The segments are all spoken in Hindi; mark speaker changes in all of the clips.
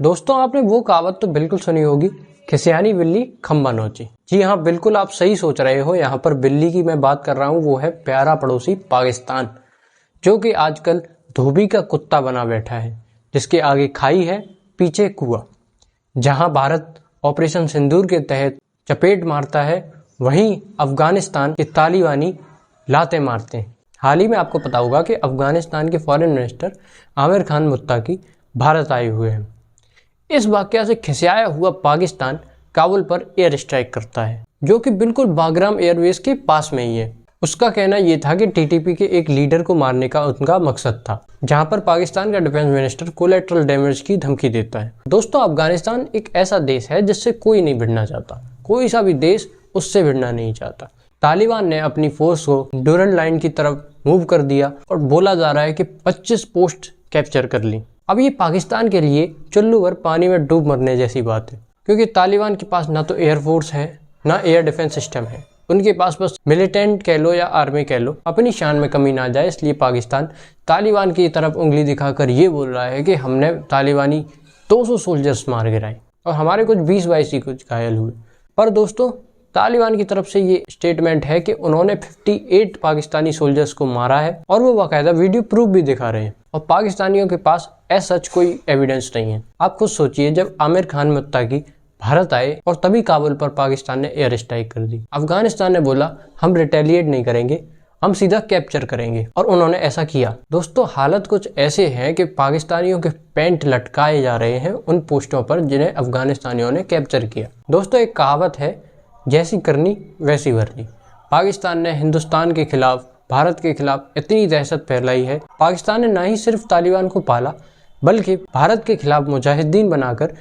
Speaker 1: दोस्तों, आपने वो कहावत तो बिल्कुल सुनी होगी, खिसियानी बिल्ली खम्बा नोची। जी हाँ, बिल्कुल आप सही सोच रहे हो। यहाँ पर बिल्ली की मैं बात कर रहा हूँ, वो है प्यारा पड़ोसी पाकिस्तान, जो कि आजकल धोबी का कुत्ता बना बैठा है, जिसके आगे खाई है, पीछे कुआं। जहाँ भारत ऑपरेशन सिंदूर के तहत चपेट मारता है, वहीं अफगानिस्तान के तालिबानी लाते मारते हैं। हाल ही में आपको पता होगा कि अफगानिस्तान के फॉरेन मिनिस्टर आमिर खान मुत्ताकी भारत आए हुए हैं। इस वाकया से खिसियाया हुआ पाकिस्तान काबुल पर एयर स्ट्राइक करता है, जो कि बिल्कुल बागराम एयरवेज के पास में ही है। उसका कहना यह था कि टीटीपी के एक लीडर को मारने का उनका मकसद था, जहां पर पाकिस्तान का डिफेंस मिनिस्टर कोलैटरल डैमेज की धमकी देता है। दोस्तों, अफगानिस्तान एक ऐसा देश है जिससे कोई नहीं भिड़ना चाहता, कोई सा भी देश उससे भिड़ना नहीं चाहता। तालिबान ने अपनी फोर्स को ड्यूरन लाइन की तरफ मूव कर दिया और बोला जा रहा है कि 25 पोस्ट कैप्चर कर ली। अब ये पाकिस्तान के लिए चुल्लू भर पानी में डूब मरने जैसी बात है, क्योंकि तालिबान के पास ना तो एयरफोर्स है, ना एयर डिफेंस सिस्टम है। उनके पास बस मिलिटेंट कह लो या आर्मी कह लो, अपनी शान में कमी ना जाए इसलिए पाकिस्तान तालिबान की तरफ उंगली दिखाकर ये बोल रहा है कि हमने तालिबानी 200 सोल्जर्स मार गिराए और हमारे कुछ 20-22 ही कुछ घायल हुए। पर दोस्तों, तालिबान की तरफ से ये स्टेटमेंट है कि उन्होंने 58 पाकिस्तानी सोल्जर्स को मारा है और वो बाकायदा वीडियो प्रूफ भी दिखा रहे हैं, और पाकिस्तानियों के पास ऐसा सच कोई एविडेंस नहीं है। आप खुद सोचिए, जब आमिर खान मुत्ताकी भारत आए और तभी काबुल पर पाकिस्तान ने एयर स्ट्राइक कर दी। अफगानिस्तान ने बोला हम रिटेलिएट नहीं करेंगे, हम सीधा कैप्चर करेंगे, और उन्होंने ऐसा किया। दोस्तों, हालत कुछ ऐसे है कि पाकिस्तानियों के पैंट लटकाए जा रहे हैं उन पोस्टों पर जिन्हें अफगानिस्तानियों ने कैप्चर किया। दोस्तों, एक कहावत है, जैसी करनी वैसी भरनी। पाकिस्तान ने हिंदुस्तान के खिलाफ, भारत के खिलाफ इतनी दहशत फैलाई है। पाकिस्तान ने ना ही सिर्फ तालिबान को पाला, बल्कि भारत के खिलाफ मुजाहिदीन बनाकर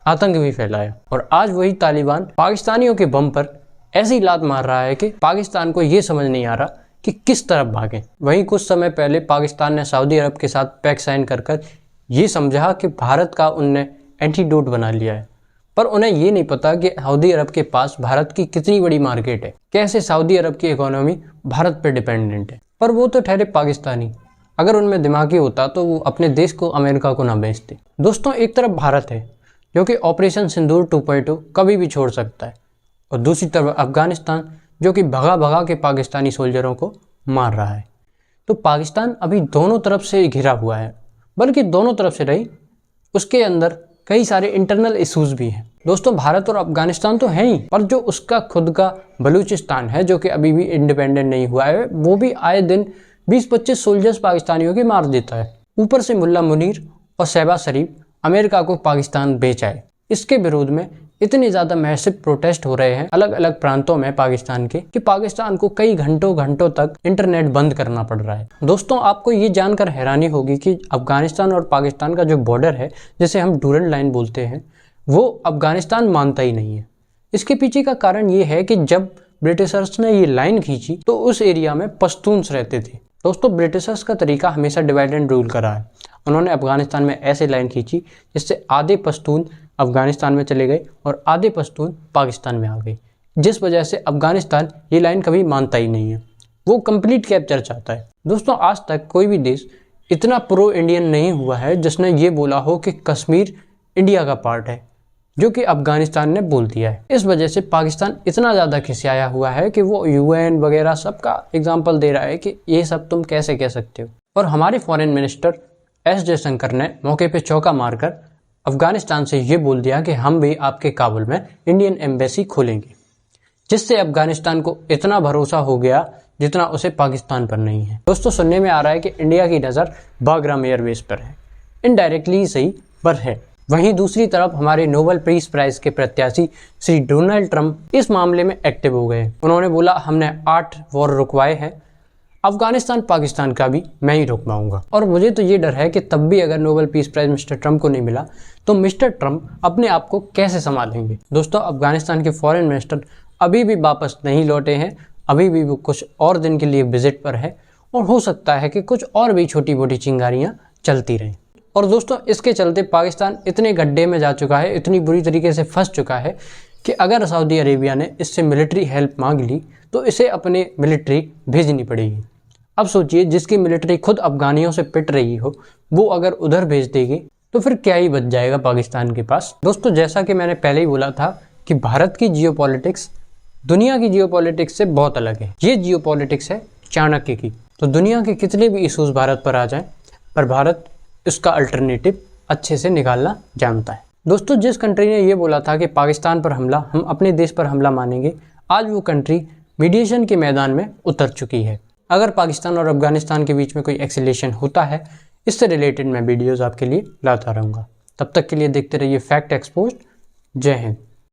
Speaker 1: आतंक भी फैलाया, और आज वही तालिबान पाकिस्तानियों के बम पर ऐसी लात मार रहा है कि पाकिस्तान को ये समझ नहीं आ रहा कि किस तरफ भागे। वहीं कुछ समय पहले पाकिस्तान ने सऊदी अरब के साथ पैक्ट साइन कर ये समझा कि भारत का उनने एंटीडोट बना लिया है, पर उन्हें ये नहीं पता कि सऊदी अरब के पास भारत की कितनी बड़ी मार्केट है, कैसे सऊदी अरब की इकोनॉमी भारत पर डिपेंडेंट है। पर वो तो ठहरे पाकिस्तानी, अगर उनमें दिमागी होता तो वो अपने देश को अमेरिका को ना बेचते। दोस्तों, एक तरफ भारत है जो कि ऑपरेशन सिंदूर 2.0 कभी भी छोड़ सकता है, और दूसरी तरफ अफगानिस्तान जो कि भगा भगा के पाकिस्तानी सोल्जरों को मार रहा है। तो पाकिस्तान अभी दोनों तरफ से घिरा हुआ है, बल्कि दोनों तरफ से नहीं, उसके अंदर कई सारे इंटरनल इश्यूज भी हैं। दोस्तों, भारत और अफगानिस्तान तो है ही, पर जो उसका खुद का बलूचिस्तान है, जो कि अभी भी इंडिपेंडेंट नहीं हुआ है, वो भी आए दिन 20-25 सोल्जर्स पाकिस्तानियों के मार देता है। ऊपर से मुल्ला मुनीर और शहबाज शरीफ अमेरिका को पाकिस्तान बेच आए। इसके विरोध में इतने ज़्यादा मैसिव प्रोटेस्ट हो रहे हैं अलग अलग प्रांतों में पाकिस्तान के, कि पाकिस्तान को कई घंटों तक इंटरनेट बंद करना पड़ रहा है। दोस्तों, आपको ये जानकर हैरानी होगी कि अफगानिस्तान और पाकिस्तान का जो बॉर्डर है, जिसे हम ड्यूरन लाइन बोलते हैं, वो अफगानिस्तान मानता ही नहीं है। इसके पीछे का कारण ये है कि जब ब्रिटिशर्स ने ये लाइन खींची तो उस एरिया में पश्तून्स रहते थे। दोस्तों, ब्रिटिशर्स का तरीका हमेशा डिवाइड एंड रूल करा है। उन्होंने अफगानिस्तान में ऐसे लाइन खींची जिससे आधे पश्तून अफगानिस्तान में चले गए और आधे पश्तून पाकिस्तान में आ गए, जिस वजह से अफगानिस्तान ये लाइन कभी मानता ही नहीं है, वो कंप्लीट कैप्चर चाहता है। दोस्तों, आज तक कोई भी देश इतना प्रो इंडियन नहीं हुआ है जिसने ये बोला हो कि कश्मीर इंडिया का पार्ट है, जो कि अफगानिस्तान ने बोल दिया है। इस वजह से पाकिस्तान इतना ज़्यादा खिसियाया हुआ है कि वो यूएन वगैरह सबका एग्जाम्पल दे रहा है कि ये सब तुम कैसे कह सकते हो। और हमारे फॉरेन मिनिस्टर एस जयशंकर ने मौके पे चौका मारकर अफगानिस्तान से ये बोल दिया कि हम भी आपके काबुल में इंडियन एम्बेसी खोलेंगे, जिससे अफगानिस्तान को इतना भरोसा हो गया जितना उसे पाकिस्तान पर नहीं है। दोस्तों, सुनने में आ रहा है कि इंडिया की नज़र बागराम एयरवेज पर है, इनडायरेक्टली सही पर है। वहीं दूसरी तरफ हमारे नोबेल पीस प्राइज के प्रत्याशी श्री डोनाल्ड ट्रंप इस मामले में एक्टिव हो गए। उन्होंने बोला हमने 8 वॉर रुकवाए हैं, अफगानिस्तान पाकिस्तान का भी मैं ही रुकवाऊंगा। और मुझे तो ये डर है कि तब भी अगर Nobel peace prize mister Trump को नहीं मिला तो मिस्टर ट्रंप अपने आप को कैसे संभालेंगे। दोस्तों, अफगानिस्तान के फॉरेन मिनिस्टर अभी भी वापस नहीं लौटे हैं, अभी भी वो कुछ और दिन के लिए विजिट पर है, और हो सकता है कि कुछ और भी छोटी मोटी चिंगारियाँ चलती रहें। और दोस्तों, इसके चलते पाकिस्तान इतने गड्ढे में जा चुका है, इतनी बुरी तरीके से फंस चुका है कि अगर सऊदी अरेबिया ने इससे मिलिट्री हेल्प मांग ली तो इसे अपने मिलिट्री भेजनी पड़ेगी। अब सोचिए, जिसकी मिलिट्री खुद अफगानियों से पिट रही हो, वो अगर उधर भेज देगी तो फिर क्या ही बच जाएगा पाकिस्तान के पास। दोस्तों जैसा कि मैंने पहले ही बोला था कि भारत की जियोपॉलिटिक्स दुनिया की जियोपॉलिटिक्स से बहुत अलग है। ये जियोपॉलिटिक्स है चाणक्य की। तो दुनिया के कितने भी इश्यूज भारत पर आ जाएं, पर भारत इसका अल्टरनेटिव अच्छे से निकालना जानता है। दोस्तों जिस कंट्री ने ये बोला था कि पाकिस्तान पर हमला हम अपने देश पर हमला मानेंगे, आज वो कंट्री मीडिएशन के मैदान में उतर चुकी है। अगर पाकिस्तान और अफगानिस्तान के बीच में कोई एक्सीलेशन होता है, इससे रिलेटेड मैं वीडियोस आपके लिए लाता रहूँगा। तब तक के लिए देखते रहिए फैक्ट एक्सपोज्ड। जय हिंद।